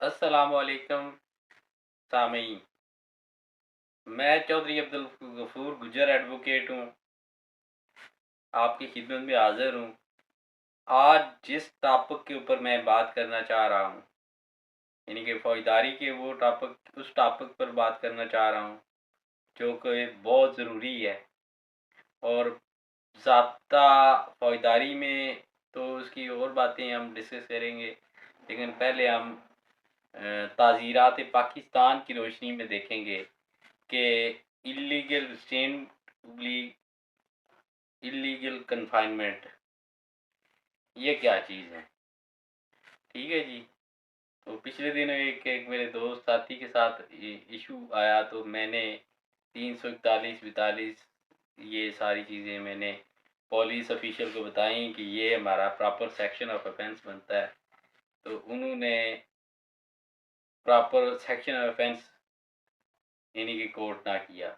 अस्सलामुअलैकुम सामीन। मैं चौधरी अब्दुल गफूर गुजर एडवोकेट हूँ, आपकी खिदमत में हाजिर हूँ। आज जिस टॉपिक के ऊपर मैं बात करना चाह रहा हूँ, यानी कि फौजदारी के वो टॉपिक, उस टॉपिक पर बात करना चाह रहा हूँ जो कि बहुत ज़रूरी है। और ज़ाब्ता फौजदारी में तो उसकी और बातें हम डिस्कस करेंगे, लेकिन पहले हम ताज़ीरात पाकिस्तान की रोशनी में देखेंगे कि इलीगल रिस्ट्रेंट, इलीगल कन्फाइनमेंट ये क्या चीज़ है। ठीक है जी। तो पिछले दिनों एक मेरे दोस्त साथी के साथ इशू आया, तो मैंने 341 42 ये सारी चीज़ें मैंने पुलिस ऑफिशियल को बताई कि ये हमारा प्रॉपर सेक्शन ऑफ ऑफेंस बनता है। तो उन्होंने प्रॉपर सेक्शन ऑफ ऑफेंस यानी कि कोर्ट ना किया।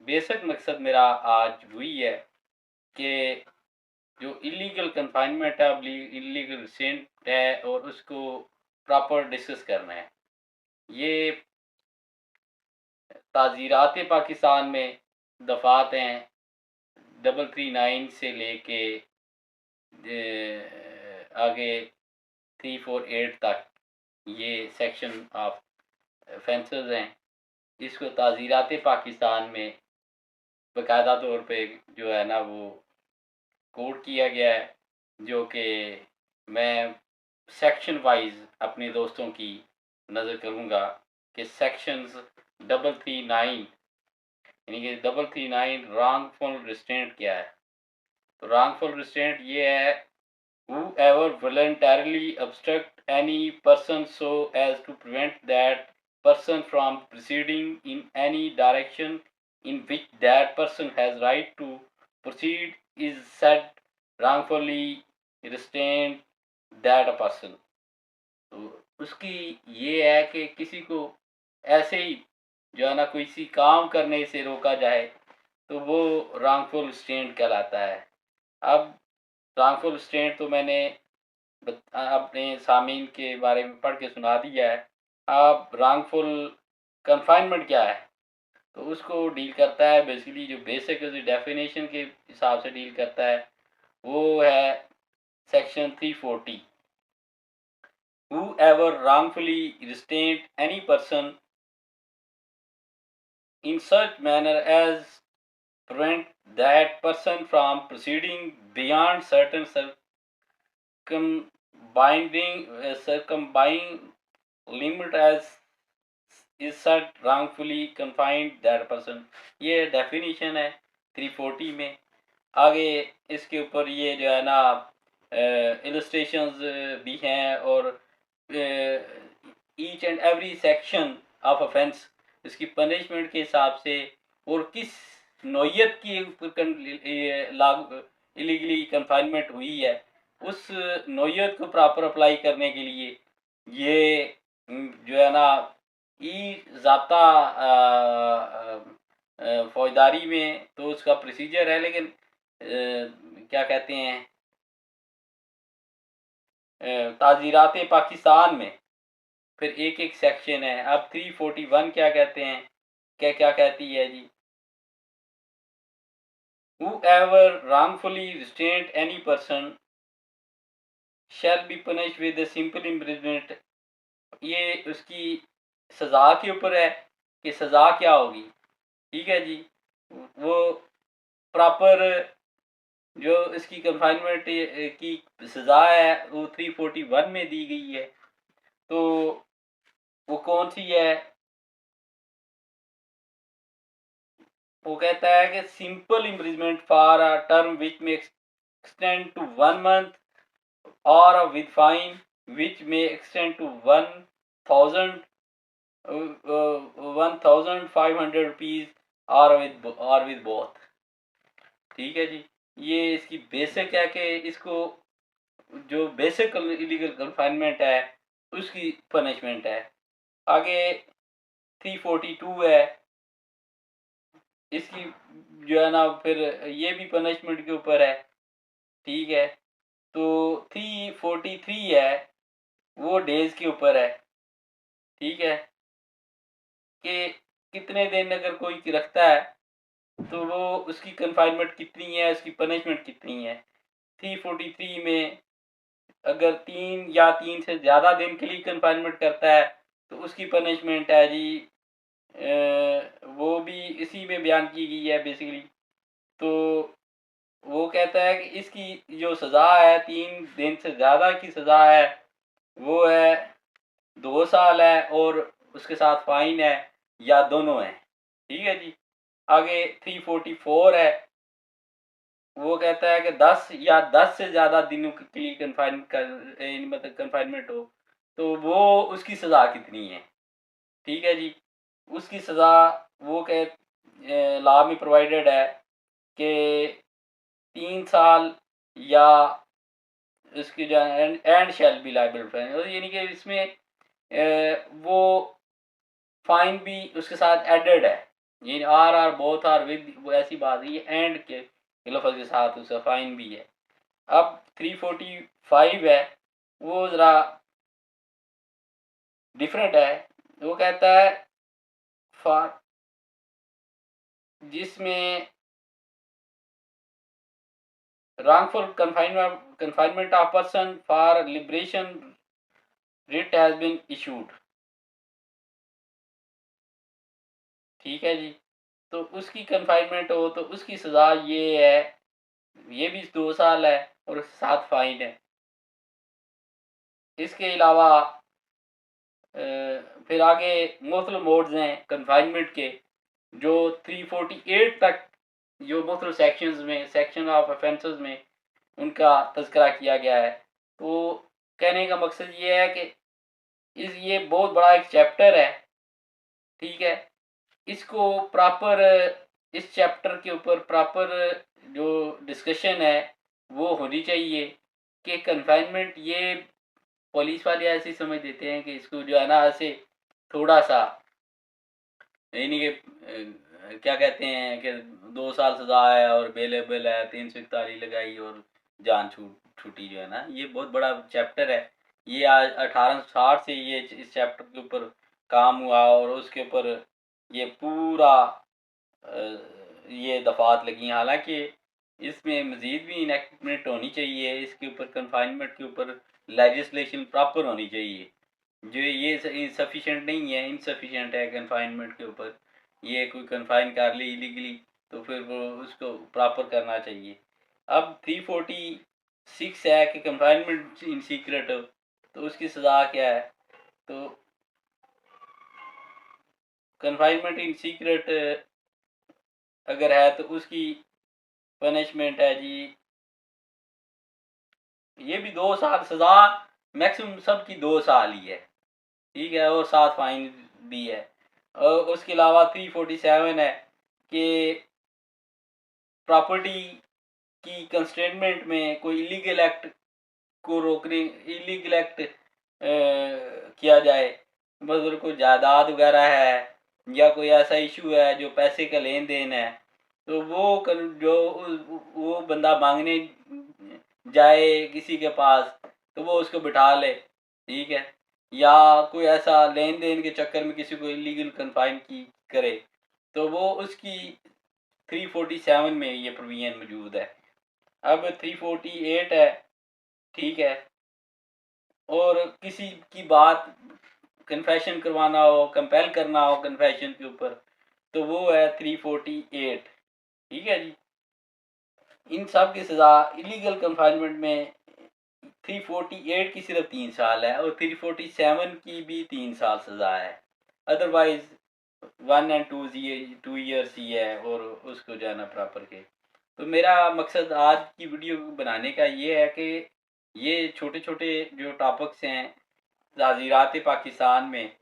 बेसिक मकसद मेरा आज वही है कि जो इलीगल कन्फाइनमेंट है, इलीगल रिस्ट्रेंट है, और उसको प्रॉपर डिस्कस करना है। ये ताज़ीरात पाकिस्तान में दफ़ात हैं 339 से लेके आगे 348 तक ये सेक्शन ऑफ ऑफेंसेस हैं। इसको ताज़ीरात पाकिस्तान में बाकायदा तौर पे जो है ना वो कोड किया गया है, जो कि मैं सेक्शन वाइज अपने दोस्तों की नज़र करूँगा कि सेक्शंस 339 यानी कि 339 रॉन्गफुल रिस्ट्रेंट क्या है। तो रॉन्गफुल रिस्ट्रेंट ये है, whoever voluntarily obstruct any person so as to prevent that person from proceeding in any direction in which that person has right to proceed is said wrongfully restrain that person। तो उसकी ये है कि किसी को ऐसे ही जो है ना किसी काम करने से रोका जाए तो वो रॉन्गफुल रिस्ट्रेंट कहलाता है। अब रॉन्गफुल रिस्ट्रेंट तो मैंने अपने सामीन के बारे में पढ़ के सुना दिया है। अब रॉन्गफुल कन्फाइनमेंट क्या है, तो उसको डील करता है बेसिकली, जो बेसिक डेफिनेशन के हिसाब से डील करता है वो है section 340। whoever wrongfully restrained any person in such manner as prevent that person from proceeding beyond certain circumbying limit as is such wrongfully confined that person। ये डेफिनेशन है 340 में। आगे इसके ऊपर ये जो है ना इलस्ट्रेशंस भी हैं, और each and every section of offence इसकी पनिशमेंट के हिसाब से और किस नौयत की लागू इलीगली कन्फाइनमेंट हुई है उस नौयत को प्रॉपर अप्लाई करने के लिए ये जो है ना ई ज़ाब्ता फौजदारी में तो उसका प्रोसीजर है, लेकिन क्या कहते हैं ताज़ीरात पाकिस्तान में फिर एक एक सेक्शन है। अब 341 क्या कहते हैं, क्या क्या कहती है जी। whoever wrongfully restrained any person shall be punished with a simple imprisonment। ये उसकी सज़ा के ऊपर है कि सज़ा क्या होगी। ठीक है जी। वो प्रॉपर जो इसकी कन्फाइनमेंट की सज़ा है वो 341 में दी गई है। तो वो कौन सी है, वो कहता है कि simple imprisonment for a term which में एक्सटेंड टू 1 month और विद फाइन विच में एक्सटेंड टू 1000 ₹1500 और विद बोथ। ठीक है जी। ये इसकी बेसिक है कि इसको जो बेसिक इलीगल कन्फाइनमेंट है उसकी पनिशमेंट है। आगे 342 है, इसकी जो है ना फिर ये भी पनिशमेंट के ऊपर है। ठीक है। तो 343 है, वो डेज के ऊपर है, ठीक है, कि कितने दिन अगर कोई रखता है तो वो उसकी कन्फाइनमेंट कितनी है, उसकी पनिशमेंट कितनी है। 343 में अगर 3 या 3 से ज़्यादा दिन के लिए कन्फाइनमेंट करता है तो उसकी पनिशमेंट है जी, वो भी इसी में बयान की गई है बेसिकली। तो वो कहता है कि इसकी जो सज़ा है, 3 दिन से ज़्यादा की सज़ा है, वो है 2 साल है और उसके साथ फाइन है, या दोनों है, ठीक है जी। आगे 344 है, वो कहता है कि 10 या 10 से ज़्यादा दिनों के लिए कन्फाइन कर, मतलब कन्फाइनमेंट हो तो वो उसकी सज़ा कितनी है, ठीक है जी। उसकी सज़ा वो कह लॉ में प्रोवाइडेड है कि 3 साल या इसकी जो and shall be liable fine, यानी कि इसमें वो फाइन भी उसके साथ एडेड है, ये आर बोथ आर विद, वो ऐसी बात है, ये एंड के लफ्ज के साथ उसका फाइन भी है। अब 345 है, वो ज़रा डिफरेंट है। वो कहता है फॉर, जिसमें wrongful confinement of person for liberation writ has been issued, ठीक है जी। तो उसकी कन्फाइनमेंट हो तो उसकी सज़ा ये है, ये भी 2 साल है और 7 फाइन है। इसके अलावा फिर आगे मुख्तलिफ मोड्स हैं कन्फाइनमेंट के, जो 348 तक जो मुख्तलिफ सेक्शंस में, सेक्शन ऑफ ऑफेंसेस में उनका तज़किरा किया गया है। तो कहने का मकसद ये है कि ये बहुत बड़ा एक चैप्टर है, ठीक है। इसको प्रॉपर, इस चैप्टर के ऊपर प्रॉपर जो डिस्कशन है वो होनी चाहिए कि कन्फाइनमेंट, ये पुलिस वाले ऐसे समझ देते हैं कि इसको जो है ना ऐसे थोड़ा सा, यानी कि क्या कहते हैं कि 2 साल सजा है और बेलेबल है, 341 लगाई और जान छूटी, जो है ना, ये बहुत बड़ा चैप्टर है। ये आज 1860 से ये इस चैप्टर के ऊपर काम हुआ और उसके ऊपर ये पूरा ये दफात लगी। हालांकि इसमें मज़ीद भी इनैक्टमेंट होनी चाहिए, इसके ऊपर कन्फाइनमेंट के ऊपर लेजिस्लेशन प्रॉपर होनी चाहिए, जो ये सफिशेंट नहीं है, इनसफिशेंट है कन्फाइनमेंट के ऊपर। ये कोई कन्फाइन कर ली इलीगली तो फिर वो उसको प्रॉपर करना चाहिए। अब 346 है कि कन्फाइनमेंट इन सीक्रेट हो तो उसकी सज़ा क्या है। तो कन्फाइनमेंट इन सीक्रेट अगर है तो उसकी पनिशमेंट है जी, ये भी 2 साल सज़ा, मैक्सिमम सबकी 2 साल ही है, ठीक है, और 7 फाइन भी है। और उसके अलावा 347 है कि प्रॉपर्टी की कंस्ट्रेनमेंट में कोई इलीगल एक्ट को रोकने, इलीगल एक्ट किया जाए, मतलब कोई जायदाद वगैरह है या कोई ऐसा इशू है जो पैसे का लेन देन है, तो जो वो बंदा मांगने जाए किसी के पास तो वो उसको बिठा ले, ठीक है, या कोई ऐसा लेन देन के चक्कर में किसी को इलीगल कन्फाइन की करे तो वो उसकी 347 में ये प्रोविजन मौजूद है। अब 348 है, ठीक है, और किसी की बात कन्फेशन करवाना हो, कंपेल करना हो कन्फेशन के ऊपर, तो वो है 348, ठीक है जी। इन सब की सज़ा इलीगल कन्फाइनमेंट में 348 की सिर्फ 3 साल है और 347 की भी 3 साल सज़ा है। अदरवाइज 1 एंड 2 ईयर्स ही है और उसको जो है ना प्रॉपर के। तो मेरा मकसद आज की वीडियो बनाने का ये है कि ये छोटे छोटे जो टॉपिक्स हैं ताज़ीरात पाकिस्तान में,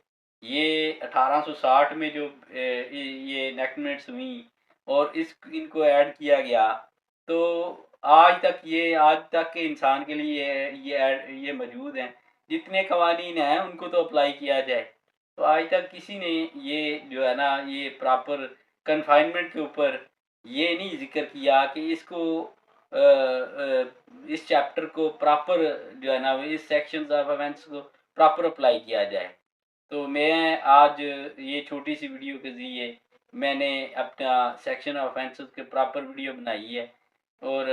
ये 1860 में जो ये इनेक्टमेंट्स हुई और इनको ऐड किया गया, तो आज तक के इंसान के लिए ये मौजूद हैं। जितने कवानीन हैं उनको तो अप्लाई किया जाए, तो आज तक किसी ने ये जो है ना ये प्रॉपर कन्फाइनमेंट के ऊपर ये नहीं जिक्र किया कि इसको इस चैप्टर को प्रॉपर जो है ना इस सेक्शंस ऑफ ऑफेंस को प्रॉपर अप्लाई किया जाए। तो मैं आज ये छोटी सी वीडियो के ज़रिए मैंने अपना सेक्शन ऑफ ऑफेंसेस के प्रॉपर वीडियो बनाई है और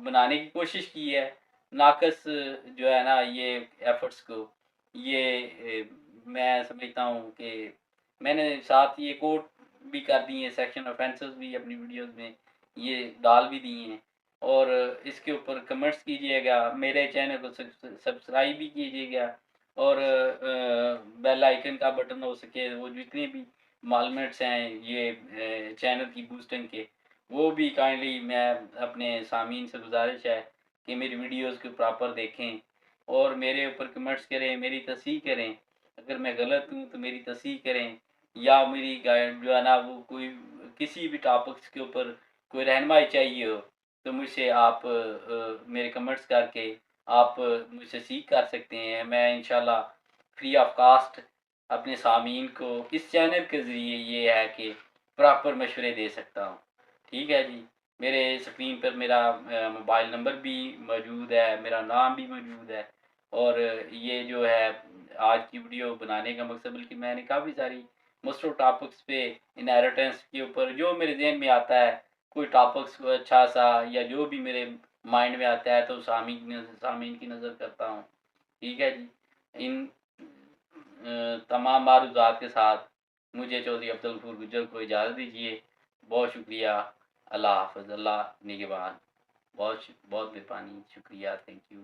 बनाने की कोशिश की है। नाक़स जो है ना ये एफ़र्ट्स को ये मैं समझता हूँ कि मैंने साथ ये कोट भी कर दी हैं, सेक्शन ऑफेंसेस भी अपनी वीडियोज़ में ये डाल भी दिए हैं और इसके ऊपर कमेंट्स कीजिएगा, मेरे चैनल को सब्सक्राइब भी कीजिएगा और बेल आइकन का बटन हो सके वो जितने भी मालूमात हैं ये चैनल की बूस्टिंग के वो भी काइंडली मैं अपने सामीन से गुजारिश है कि मेरी वीडियोस को प्रॉपर देखें और मेरे ऊपर कमेंट्स करें, मेरी तस्हीह करें। अगर मैं गलत हूँ तो मेरी तस्हीह करें या मेरी गाइड जो है ना वो कोई किसी भी टॉपिक्स के ऊपर कोई रहनुमाई चाहिए हो तो मुझसे आप मेरे कमेंट्स करके आप मुझसे सीख कर सकते हैं। मैं इंशाल्लाह फ्री ऑफ कास्ट अपने सामीन को इस चैनल के ज़रिए ये है कि प्रॉपर मशवरे दे सकता हूँ। ठीक है जी, मेरे स्क्रीन पर मेरा मोबाइल नंबर भी मौजूद है, मेरा नाम भी मौजूद है और ये जो है आज की वीडियो बनाने का मकसद बल्कि मैंने काफ़ी सारी मुख्तलिफ टॉपिक्स पे इनहेरिटेंस के ऊपर जो मेरे ज़हन में आता है कोई टॉपिक्स को अच्छा सा या जो भी मेरे माइंड में आता है तो सामीन की नज़र करता हूँ। ठीक है जी, इन तमाम मारूज़ात के साथ मुझे चौधरी अब्दुल गफूर गुज्जर को इजाज़त दीजिए। बहुत शुक्रिया। अल्लाह हाफ़िज़, अल्लाह निगहबान। बहुत मेहरबानी, शुक्रिया, थैंक यू।